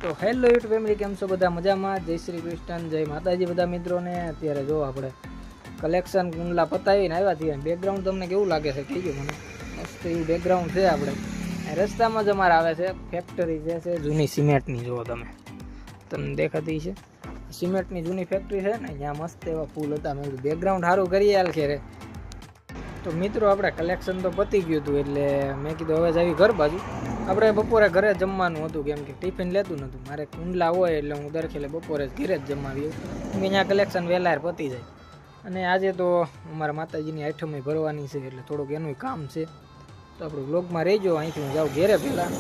તો hello YouTube family, કેમ છો બધા? મજામાં? જય શ્રી કૃષ્ણ, જય માતાજી બધા મિત્રોને. અત્યારે જો આપણે કલેક્શન કુંડલા પતાવીને આવ્યા છીએ. બેકગ્રાઉન્ડ તમને કેવું લાગે છે કહીજો મને. મસ્ત એવું બેકગ્રાઉન્ડ છે. આપણે રસ્તામાં જ અમારે આવે છે ફેક્ટરી જે છે જૂની સિમેન્ટની. જુઓ તમને દેખાતી છે સિમેન્ટની જૂની ફેક્ટરી છે ને, ત્યાં મસ્ત એવા ફૂલ હતા. મેં કીધું બેકગ્રાઉન્ડ સારું કરીએ હાલ ખેરે. તો મિત્રો આપણે કલેક્શન તો પતી ગયું હતું, એટલે મેં કીધું હવે જ આવી ઘર બાજુ. આપણે બપોરે ઘરે જમવાનું હતું, કેમ કે ટિફિન લેતું નહોતું. મારે કુંડલા હોય એટલે હું દર ખેલે બપોરે જ ઘરે જ જમાવી કેમ કે અહીંયા કલેક્શન વહેલા પતી જાય. અને આજે તો અમારા માતાજીની આઈટમ ભરવાની છે, એટલે થોડુંક એનું કામ છે. તો આપણે વ્લોગમાં રહીજો. અહીંથી હું જાઉં ઘેરે પહેલાં.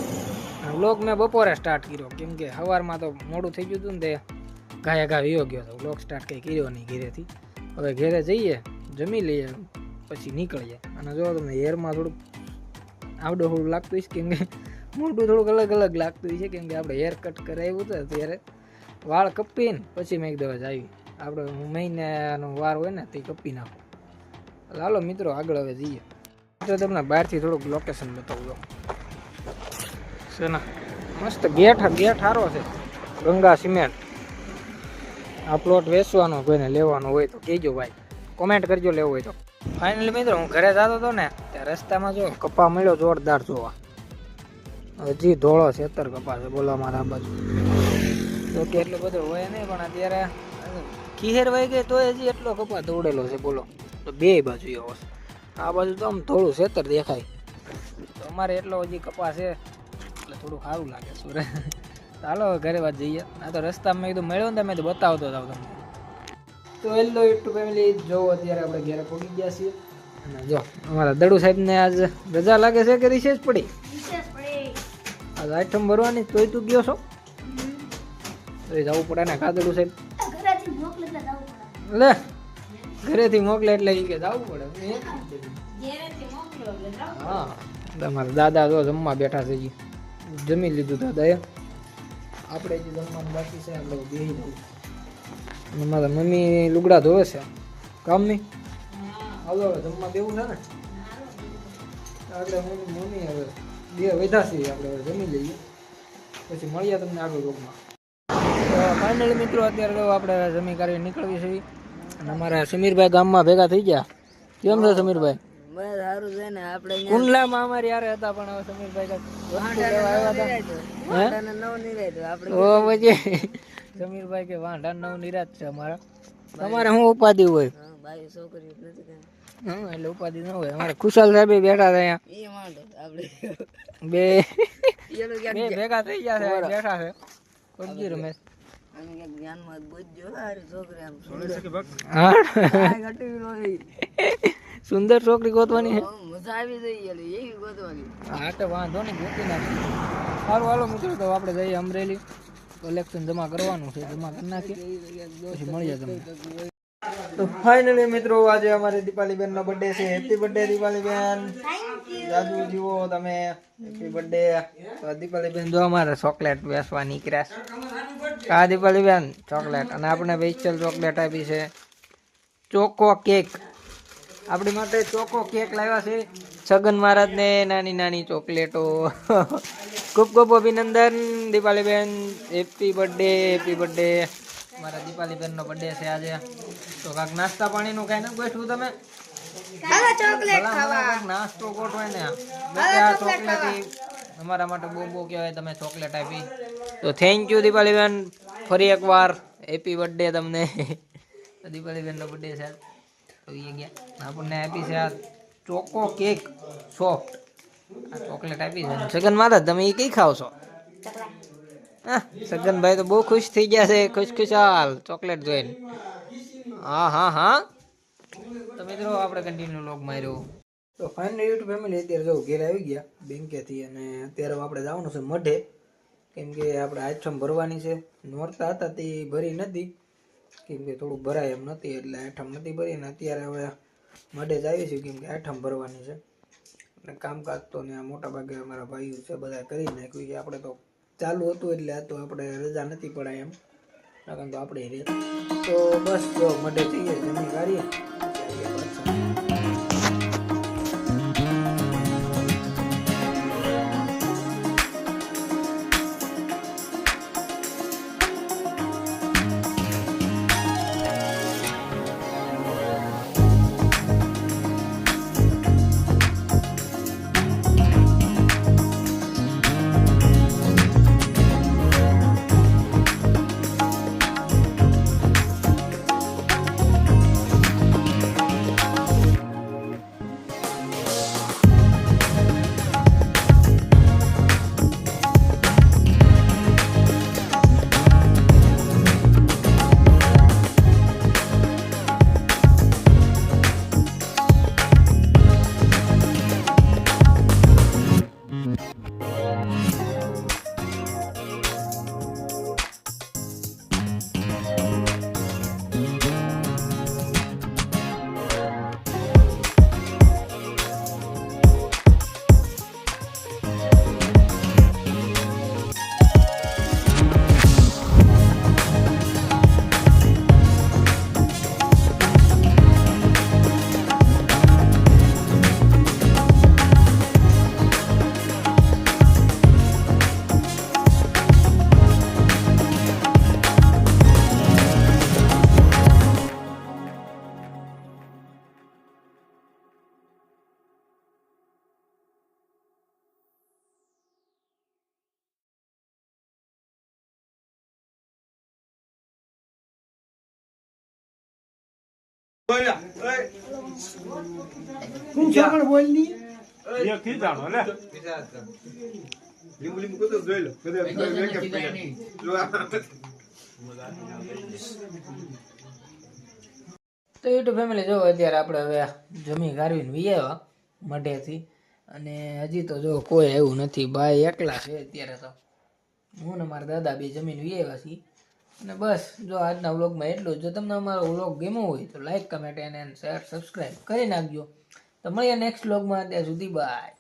વ્લોગ મેં બપોરે સ્ટાર્ટ કર્યો, કેમ કે સવારમાં તો મોડું થઈ ગયું હતું ને, તે ઘાયા ઘા વિયો ગયો હતો. વ્લોગ સ્ટાર્ટ કંઈ કર્યો નહીં ઘેરેથી. હવે ઘેરે જઈએ, જમી લઈએ, પછી નીકળીએ. અને જો તમને હેરમાં થોડુંક આવડું લાગતું છે, કેમ કે મોટું થોડુંક અલગ અલગ લાગતું છે, કેમ કે આપણે હેર કટ કરાવ્યું હતું ત્યારે વાળ કપીને પછી મેં એક દવા આવી. આપણે મહિનાનો વાર હોય ને તે કપી નાખો. હાલો મિત્રો આગળ હવે જઈએ. તો તમને બહારથી થોડુંક લોકેશન બતાવું છે ને. મસ્ત ગેટ સારો છે, ગંગા સિમેન્ટ. આ પ્લોટ વેચવાનો કોઈને લેવાનો હોય તો કહેજો ભાઈ, કોમેન્ટ કરજો લેવું હોય તો. ફાઇનલી મિત્રો હું ઘરે જતો હતો ને, ત્યાં રસ્તામાં જો કપા મળ્યો જોરદાર જોવા. હજી ધોળો 76 કપા છે બોલો અમારા બાજુ. તો કે એટલો બધો હોય નહીં, પણ અત્યારે ખીહેર વાઈ ગઈ તો હજી એટલો કપા દોડેલો છે બોલો. તો બે બાજુ એવો છે. આ બાજુ તો આમ થોડું 76 દેખાય. તો અમારે એટલો હજી કપા છે એટલે થોડું સારું લાગે સુરે. ચાલો ઘરે વાત જઈએ. આ તો રસ્તામાં મેં કીધું મળ્યો ને, મેં તો બતાવતો જાવ તમને. તો હેલો યુટ્યુબ ફેમિલી, જો અત્યારે આપણે ઘરે પહોંચી ગયા છીએ. અને જો અમારા દડુ સાહેબને આજ રજા લાગે છે કે રિસેસ પડી? આજ આઈટમ ભરવાની. તોય તું ગયો છો? તો જવું પડે ને કા દડુ સાહેબ? લે ઘરેથી મોકલે એટલે કે જવું પડે. હા, તમારા દાદા જો જમવા બેઠા છે. જમી લીધું દાદાએ. આપણે જે જમવાનું બાકી છે આપણે બેસી જવું. અને મારા મમ્મી લુગડા ધોવે છે કામની. હાલો હવે જમવા દેવું છે ને. આપણે મમ્મી હવે બે વધા છીએ, આપણે હવે જમી લઈએ પછી મળીએ તમને આગળ રોગમાં. તો ફાઇનલી મિત્રો અત્યારે તો આપણે જમી કરી નીકળવી છે. અને અમારા સમીરભાઈ ગામમાં ભેગા થઈ ગયા. કેમ છે સમીરભાઈ? સારું છે ને. આપણે કુંડલામાં અમારી યારે હતા, પણ હવે સમીરભાઈ સમીરભાઈ કે વાંઢા નવ નિરાશ છે અમારા. તમારે શું ઉપાધિ હોય? છોકરી નથી. હા, એટલે ઉપાધિ ન હોય. અમારે ખુશાલ સાહેબ બેઠા હતા અહીંયા. બે ભેગા થઈ ગયા છે, બેઠા છે. પબજી રમે. સુંદર છોકરી ગોતવાની છે. હા તો વાંધો નહીં, ગોતી નાખી. સારું હાલો મિત્રો, તો આપણે જઈએ અમરેલી. કલેક્શન જમા કરવાનું છે, જમા કરી નાખીએ પછી મળીએ તમને. તો ફાઇનલી મિત્રો આજે અમારી દીપાલીબેન નો બર્થડે છે. હેપી બર્થડે દીપાલીબેન. જાદુ જીવો તમે. Happy birthday. દીપાલીબેન જો અમારે ચોકલેટ વેચવા નીકળ્યા છે. આ દીપાલીબેન ચોકલેટ. અને આપણે વેચેલ ચોકલેટ આપી છે ચોકો કેક. આપણી માટે ચોકો કેક લાવ્યા છે છગન મહારાજ ને. નાની નાની ચોકલેટો. ખૂબ ખૂબ અભિનંદન દીપાલીબેન. Happy birthday, happy birthday. મારા દીપાલીબેન નો બર્થડે છે આજે. તો કાંક નાસ્તા પાણીનું કઈ નથી ગોઠવું તમે? નાસ્તો ગોઠવાય ને. ચોકલેટ અમારા માટે બહુ બહુ કહેવાય, તમે ચોકલેટ આપી. તો થેન્ક યુ દીપાલીબેન. ફરી એકવાર હેપી બર્થડે તમને. દીપાલીબેન નો બર્થડે છે તો એ ગયા. આપણને આપી છે આ ચોકો કેક સોફ્ટ. આ ચોકલેટ આપી છે. સગન મહારાજ તમે એ કઈ ખાવ છો? હા, સગનભાઈ તો બહુ ખુશ થઈ ગયા છે. ખુશખુશાલ ચોકલેટ જોઈને. હા હા હા. તો મિત્રો આપણે કન્ટિન્યુ લોગ માર્યો. તો ફાઇનલી યુટ્યુબ ફેમિલી અત્યારે જો ઘેર આવી ગયા બેંકેથી. અને અત્યારે આપણે જવાનું છે મઢે, કેમ કે આપણે આઈટમ ભરવાની છે. નોરતા હતા તે ભરી નથી, કેમ કે થોડુંક ભરાય એમ નથી, એટલે આઈટમ નથી ભરી. અને અત્યારે હવે મઢે જ આવી છે, કેમ કે આઈટમ ભરવાની છે. અને કામકાજ તો ત્યાં મોટા ભાગે અમારા ભાઈઓ છે બધા કરી નાખ્યું છે. આપણે તો ચાલુ હતું એટલે આ તો આપણે રજા નથી પડાય એમ, કારણ તો આપણે રે. તો બસ જો મઢે જઈએ, જમી કાઢીએ. તો યુટ્યુબ ફેમિલી જો અત્યારે આપણે હવે જમી ગારવીને વી આવ્યા મઢેથી અને હજી તો જો કોઈ આવ્યું નથી ભાઈ એકલા છે અત્યારે તો હું ને મારા દાદા બે જમીન વી આવ્યા છીએ અને બસ જો આજના વ્લોગમાં એટલું જ જો તમને અમારો વ્લોગ ગમ્યો હોય તો લાઈક કમેન્ટ અને શેર સબસ્ક્રાઈબ કરી નાખજો તો મળીએ નેક્સ્ટ વ્લોગમાં ત્યાં સુધી બાય